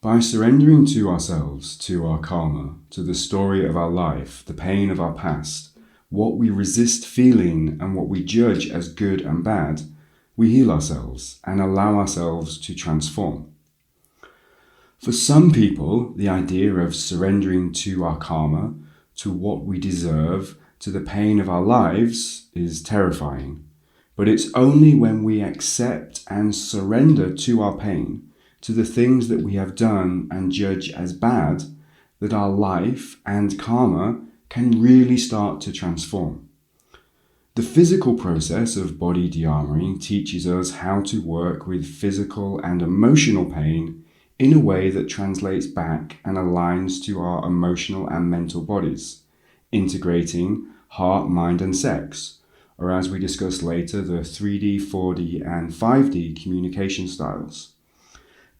By surrendering to ourselves, to our karma, to the story of our life, the pain of our past, what we resist feeling and what we judge as good and bad, we heal ourselves and allow ourselves to transform. For some people, the idea of surrendering to our karma, to what we deserve, to the pain of our lives is terrifying. But it's only when we accept and surrender to our pain, to the things that we have done and judge as bad, that our life and karma can really start to transform. The physical process of body de-armoring teaches us how to work with physical and emotional pain in a way that translates back and aligns to our emotional and mental bodies, integrating heart, mind, and sex, or as we discuss later, the 3D, 4D, and 5D communication styles.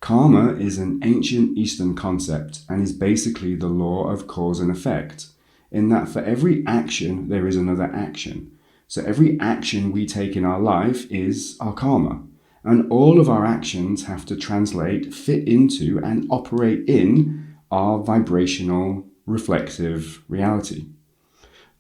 Karma is an ancient Eastern concept and is basically the law of cause and effect, in that for every action there is another action. So every action we take in our life is our karma, and all of our actions have to translate, fit into, and operate in our vibrational, reflective reality.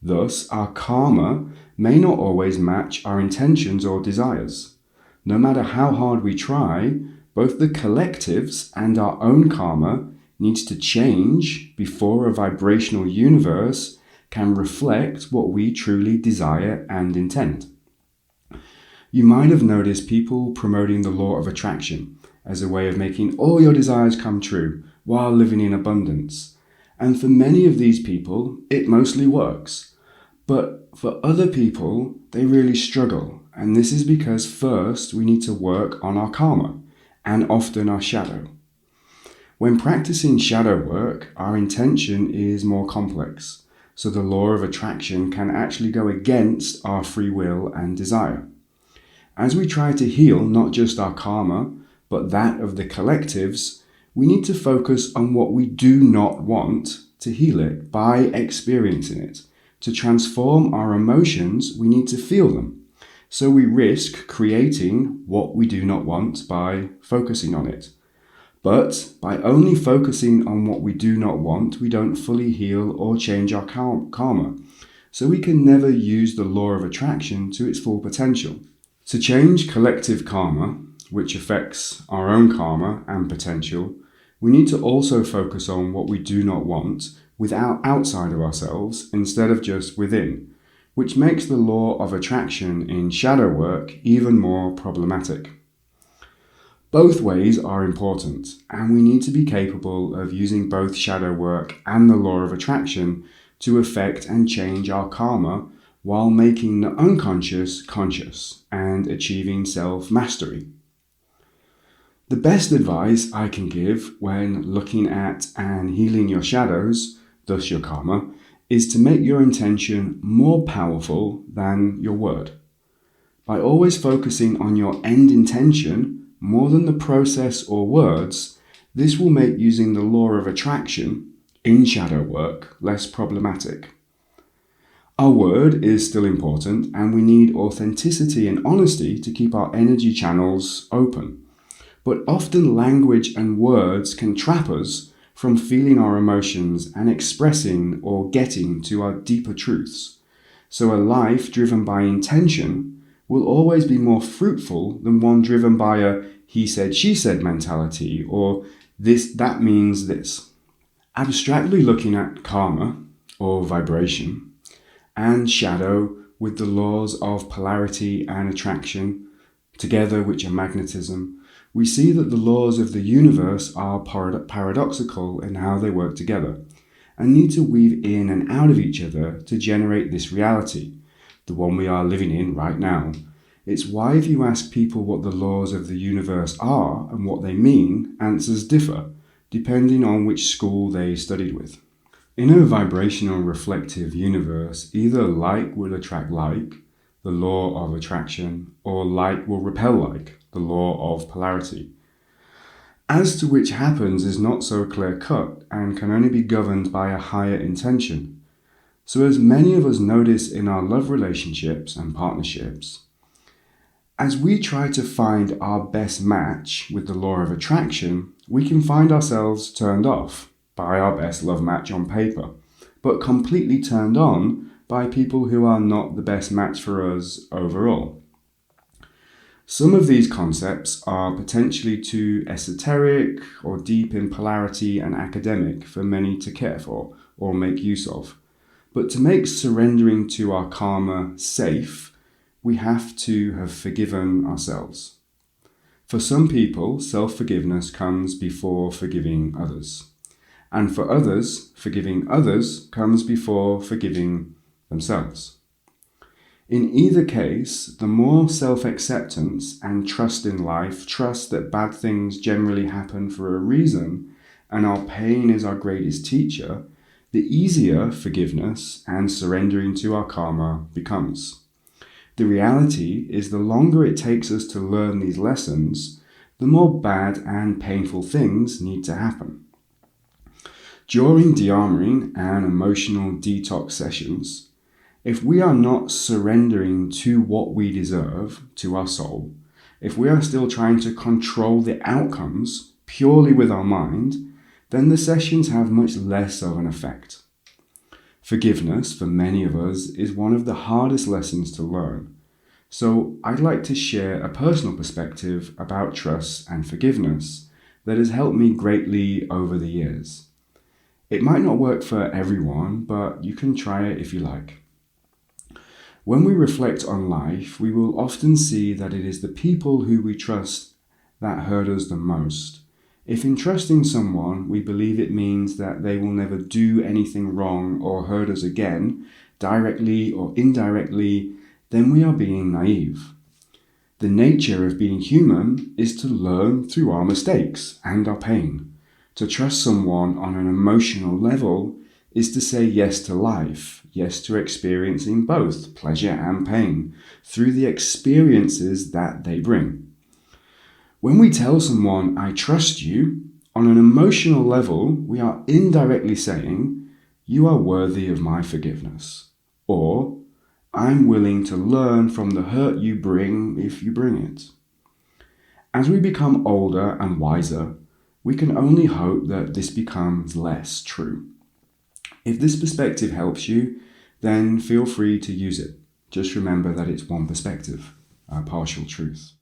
Thus, our karma may not always match our intentions or desires. No matter how hard we try, both the collectives and our own karma needs to change before a vibrational universe can reflect what we truly desire and intend. You might have noticed people promoting the law of attraction as a way of making all your desires come true while living in abundance. And for many of these people, it mostly works. But for other people, they really struggle. And this is because first we need to work on our karma, and often our shadow. When practicing shadow work, our intention is more complex, so the law of attraction can actually go against our free will and desire. As we try to heal not just our karma, but that of the collectives, we need to focus on what we do not want to heal it by experiencing it. To transform our emotions, we need to feel them. So we risk creating what we do not want by focusing on it. But by only focusing on what we do not want, we don't fully heal or change our karma. So we can never use the law of attraction to its full potential. To change collective karma, which affects our own karma and potential, we need to also focus on what we do not want outside of ourselves instead of just within, which makes the law of attraction in shadow work even more problematic. Both ways are important, and we need to be capable of using both shadow work and the law of attraction to affect and change our karma while making the unconscious conscious and achieving self-mastery. The best advice I can give when looking at and healing your shadows, thus your karma, is to make your intention more powerful than your word. By always focusing on your end intention more than the process or words, this will make using the law of attraction in shadow work less problematic. Our word is still important, and we need authenticity and honesty to keep our energy channels open. But often language and words can trap us from feeling our emotions and expressing or getting to our deeper truths. So a life driven by intention will always be more fruitful than one driven by a he said, she said mentality, or that means this. Abstractly looking at karma, or vibration, and shadow with the laws of polarity and attraction, together which are magnetism, we see that the laws of the universe are paradoxical in how they work together, and need to weave in and out of each other to generate this reality, the one we are living in right now. It's why if you ask people what the laws of the universe are and what they mean, answers differ, depending on which school they studied with. In a vibrational reflective universe, either like will attract like, the law of attraction, or like will repel like, the law of polarity. As to which happens is not so clear-cut and can only be governed by a higher intention. So as many of us notice in our love relationships and partnerships, As we try to find our best match with the law of attraction, we can find ourselves turned off by our best love match on paper, but completely turned on by people who are not the best match for us overall. Some of these concepts are potentially too esoteric or deep in polarity and academic for many to care for or make use of. But to make surrendering to our karma safe, we have to have forgiven ourselves. For some people, self-forgiveness comes before forgiving others. And for others, forgiving others comes before forgiving themselves. In either case, the more self-acceptance and trust in life, trust that bad things generally happen for a reason, and our pain is our greatest teacher, the easier forgiveness and surrendering to our karma becomes. The reality is the longer it takes us to learn these lessons, the more bad and painful things need to happen. During de-armoring and emotional detox sessions, if we are not surrendering to what we deserve, to our soul, if we are still trying to control the outcomes purely with our mind, then the sessions have much less of an effect. Forgiveness, for many of us, is one of the hardest lessons to learn. So I'd like to share a personal perspective about trust and forgiveness that has helped me greatly over the years. It might not work for everyone, but you can try it if you like. When we reflect on life, we will often see that it is the people who we trust that hurt us the most. If in trusting someone, we believe it means that they will never do anything wrong or hurt us again, directly or indirectly, then we are being naive. The nature of being human is to learn through our mistakes and our pain. To trust someone on an emotional level is to say yes to life, yes to experiencing both pleasure and pain through the experiences that they bring. When we tell someone, I trust you, on an emotional level, we are indirectly saying, you are worthy of my forgiveness. Or, I'm willing to learn from the hurt you bring if you bring it. As we become older and wiser, we can only hope that this becomes less true. If this perspective helps you, then feel free to use it. Just remember that it's one perspective, a partial truth.